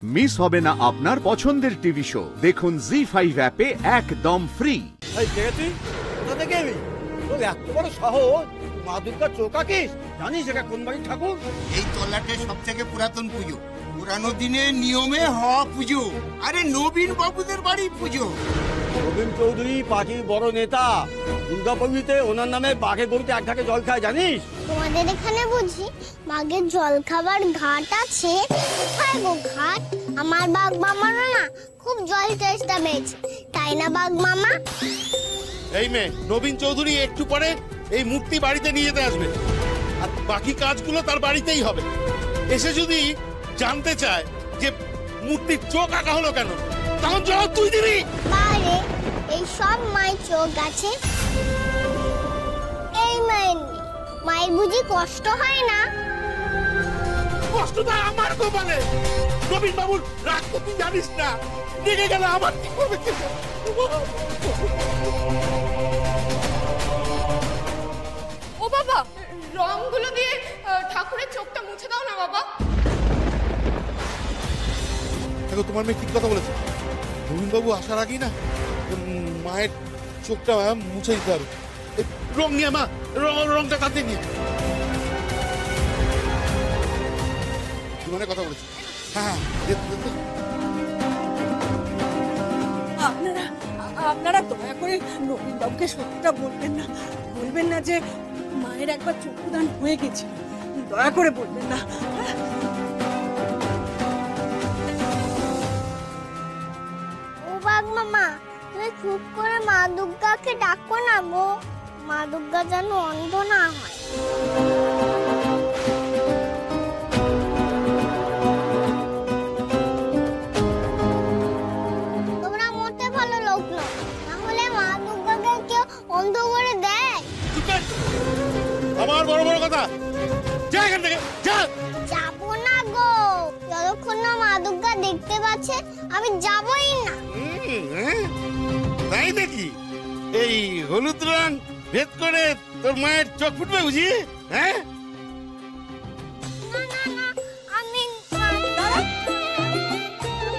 Miss হবে না আপনার পছন্দের টিভি শো। দেখুন জি5 অ্যাপে একদম ফ্রি। এত বড় শহর, মা দুর্গার চৌকাকিস জানিস এটা কোন বাড়ির ঠাকুর? এই তল্লাটে সব থেকে পুরাতন পুজো, পুরানো দিনের নিয়মে হওয়া পুজো। আরে নবীন বাবুদের বাড়ি পুজো। রবীন চৌধুরী পার্টির বড় নেতা। দুর্গা পুজোতে ওনার নামে বাঘে গরুতে এক ঘাটে জল খায় জানিস? তোমাদের এখানে বুঝি বাঘের জল খাবার ঘাট আছে? কোথায় গো ঘাট? আমার বাঘ মামারও না খুব জল তেষ্টা পেয়েছে, তাই না বাঘ মামা? এই মেয়ে, নবীন চৌধুরী একটু পরে এই মূর্তি বাড়িতে নিয়ে যেতে আসবে, আর বাকি কাজগুলো তার বাড়িতেই হবে। এসে যদি জানতে চায় যে মূর্তির চোখ আঁকা হলো কেন, তখন জবাব তুই দিবি। বারে এই সব মায়ের চোখ আছে, এই মায়ের নেই। মায়ের বুঝি কষ্ট হয় না? কষ্টটা আমার কপালে। নবীন বাবুর রাগ তো তুই জানিস না, রেগে গেলে আমার কি করবে? ও বাবা, রংগুলো দিয়ে ঠাকুরের চোখটা মুছে দাও না বাবা। দেখো, তোমার মেয়ে ঠিক কথা বলেছে। নবীন বাবু আসার আগেই না মায়ের চোখটা মুছে দিতে হবে। রং নিয়ে মা, রংটা তাতে নিয়ে কথা বলেছে। হ্যাঁ, আপনারা দয়া করে নবীন বাবুকে সত্যিটা বলবেন না। বলবেন না যে মায়ের একবার চক্ষুদান হয়ে গেছিল, দয়া করে বলবেন না। ও বাঘ মামা, তুমি চুপ করে মা দুর্গাকে ডাকো না গো। মা দুর্গা যেন অন্ধ না হয়। তোমরা মোটে ভালো লোক নও, তাহলে মা দুর্গাকে কেউ অন্ধ করে দেয়? আমার বড় বড় কথা, যা এখান থেকে যা। যাবো না গো, যতক্ষণ না মা দুর্গা দেখতে পাচ্ছে আমি যাবই না। তাই দেখি এই হলুদ রং ভেদ করে তোর মায়ের চোখ ফুটবে বুঝি? হ্যাঁ, না না না, আমি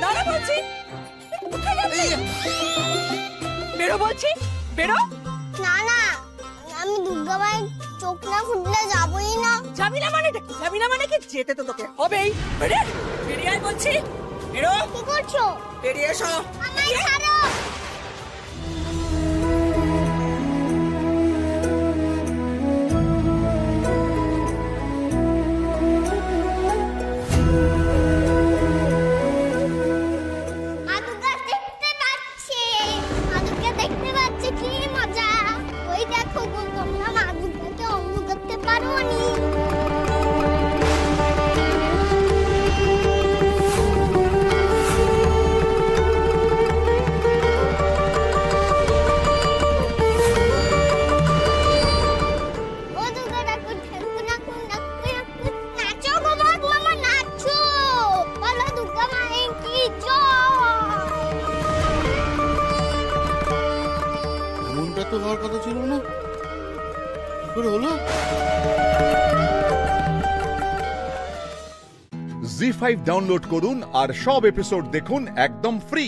দাঁড়া বলছি, বেরো বলছি, বেরো। না না, আমি দুর্গা মায়ের চোখ না ফুটলে যাবই না। যাবি না মানে যাবি না মানে কি? যেতে তো তোকে হবেই। বেরিয়ে আয় বলছি, বেরো। কি করছো? বেরিয়ে এসো। আমায় ছাড়ো। তো হওয়ার কথা ছিল না, কি করে হলো? জি5 ডাউনলোড করুন আর সব এপিসোড দেখুন একদম ফ্রি।